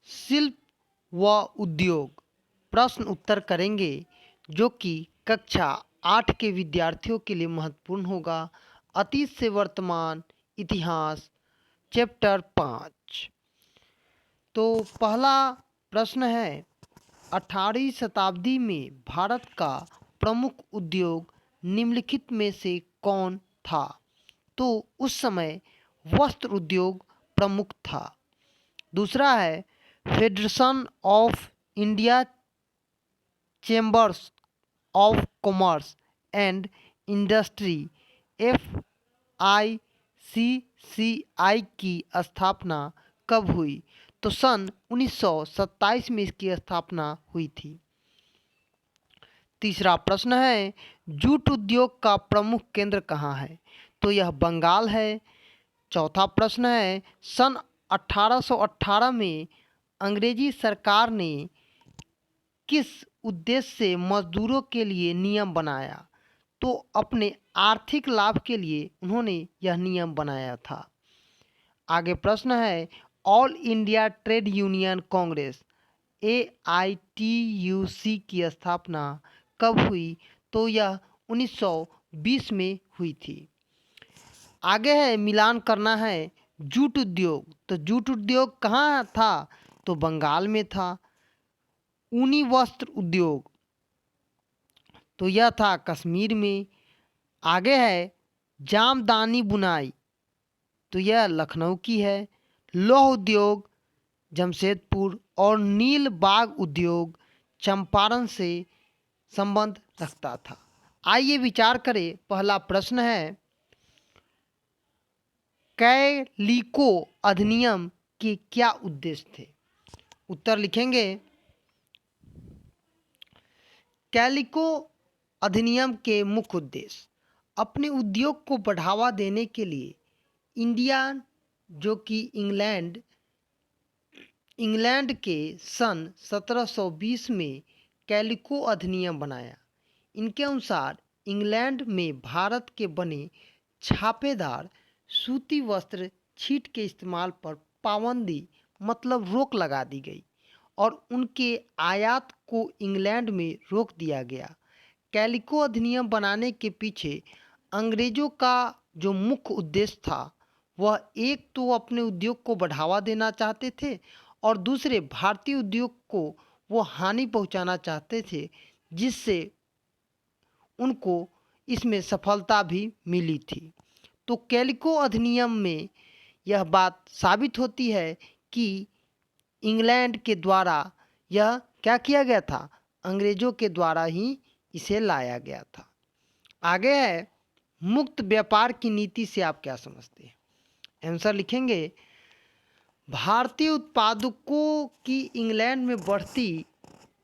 शिल्प व उद्योग प्रश्न उत्तर करेंगे जो कि कक्षा 8 के विद्यार्थियों के लिए महत्वपूर्ण होगा। अतीत से वर्तमान इतिहास चैप्टर 5। तो पहला प्रश्न है, 18वीं शताब्दी में भारत का प्रमुख उद्योग निम्नलिखित में से कौन था? तो उस समय वस्त्र उद्योग प्रमुख था। दूसरा है, federation of India chambers of commerce and industry FICCI की स्थापना कब हुई? तो सन 1927 में इसकी स्थापना हुई थी। तीसरा प्रश्न है, जूट उद्योग का प्रमुख केंद्र कहाँ है? तो यह बंगाल है। चौथा प्रश्न है, सन 1818 में अंग्रेजी सरकार ने किस उद्देश्य से मजदूरों के लिए नियम बनाया? तो अपने आर्थिक लाभ के लिए उन्होंने यह नियम बनाया था। आगे प्रश्न है, all India trade union Congress AITUC की स्थापना कब हुई? तो यह 1920 में हुई थी। आगे है, मिलान करना है जूट उद्योग। तो जूट उद्योग कहाँ था? तो बंगाल में था। ऊनी वस्त्र उद्योग तो यह था कश्मीर में। आगे है, जामदानी बुनाई तो यह लखनऊ की है। लौह उद्योग जमशेदपुर और नील बाग उद्योग चंपारण से संबंध रखता था। आइए विचार करें। पहला प्रश्न है, कैलिको अधिनियम के क्या उद्देश्य थे? उत्तर लिखेंगे, कैलिको अधिनियम के मुख्य उद्देश्य अपने उद्योग को बढ़ावा देने के लिए इंडिया जो कि इंग्लैंड के सन 1720 में कैलिको अधिनियम बनाया। इनके अनुसार इंग्लैंड में भारत के बने छापेदार सूती वस्त्र छीट के इस्तेमाल पर पाबंदी मतलब रोक लगा दी गई और उनके आयात को इंग्लैंड में रोक दिया गया। कैलिको अधिनियम बनाने के पीछे अंग्रेजों का जो मुख्य उद्देश्य था वह एक तो अपने उद्योग को बढ़ावा देना चाहते थे और दूसरे भारतीय उद्योग को वो हानि पहुंचाना चाहते थे, जिससे उनको इसमें सफलता भी मिली थी। तो कैलिको अधिनियम में यह बात साबित होती है कि इंग्लैंड के द्वारा यह क्या किया गया था? अंग्रेजों के द्वारा ही इसे लाया गया था। आगे है, मुक्त व्यापार की नीति से आप क्या समझते हैं? आंसर लिखेंगे, भारतीय उत्पादकों की इंग्लैंड में बढ़ती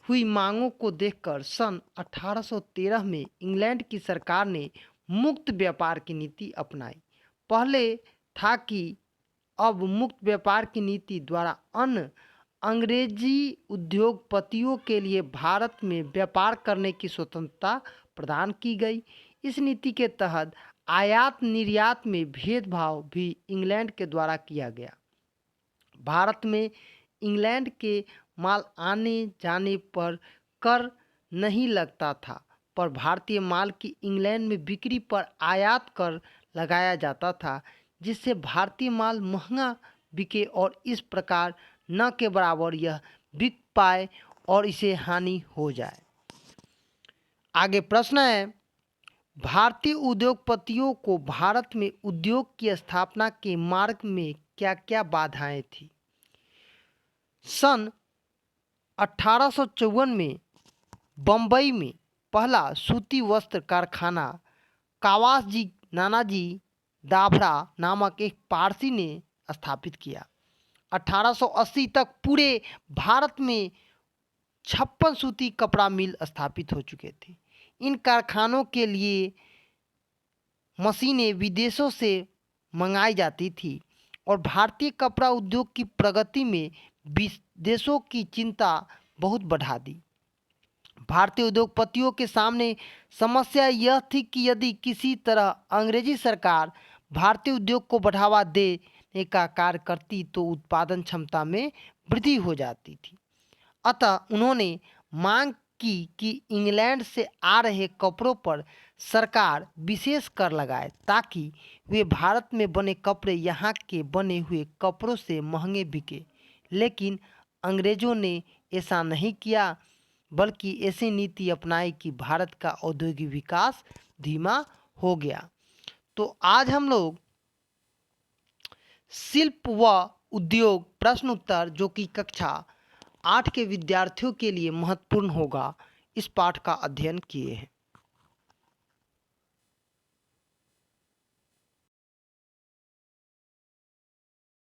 हुई मांगों को देखकर सन 1813 में इंग्लैंड की सरकार ने मुक्त व्यापार की नीति अपनाई। पहले था कि अब मुक्त व्यापार की नीति द्वारा अन्य अंग्रेजी उद्योगपतियों के लिए भारत में व्यापार करने की स्वतंत्रता प्रदान की गई। इस नीति के तहत आयात निर्यात में भेदभाव भी इंग्लैंड के द्वारा किया गया। भारत में इंग्लैंड के माल आने जाने पर कर नहीं लगता था, पर भारतीय माल की इंग्लैंड में बिक्री पर आयात कर लगाया जाता था, जिससे भारतीय माल महंगा बिके और इस प्रकार न के बराबर यह बिक पाए और इसे हानि हो जाए। आगे प्रश्न है, भारतीय उद्योगपतियों को भारत में उद्योग की स्थापना के मार्ग में क्या क्या बाधाएं थी? सन 1854 में बम्बई में पहला सूती वस्त्र कारखाना कावासजी नानाजी दाभड़ा नामक एक पारसी ने स्थापित किया। 1880 तक पूरे भारत में 56 सूती कपड़ा मिल स्थापित हो चुके थे। इन कारखानों के लिए मशीनें विदेशों से मंगाई जाती थी और भारतीय कपड़ा उद्योग की प्रगति में विदेशों की चिंता बहुत बढ़ा दी। भारतीय उद्योगपतियों के सामने समस्या यह थी कि यदि किसी तरह अंग्रेजी सरकार भारतीय उद्योग को बढ़ावा देने का कार्य करती तो उत्पादन क्षमता में वृद्धि हो जाती थी। अतः उन्होंने मांग की कि इंग्लैंड से आ रहे कपड़ों पर सरकार विशेष कर लगाए ताकि वे भारत में बने कपड़े यहाँ के बने हुए कपड़ों से महंगे बिके। लेकिन अंग्रेजों ने ऐसा नहीं किया, बल्कि ऐसी नीति अपनाई कि भारत का औद्योगिक विकास धीमा हो गया। तो आज हम लोग शिल्प व उद्योग प्रश्न उत्तर, जो कि कक्षा 8 के विद्यार्थियों के लिए महत्वपूर्ण होगा, इस पाठ का अध्ययन किए हैं।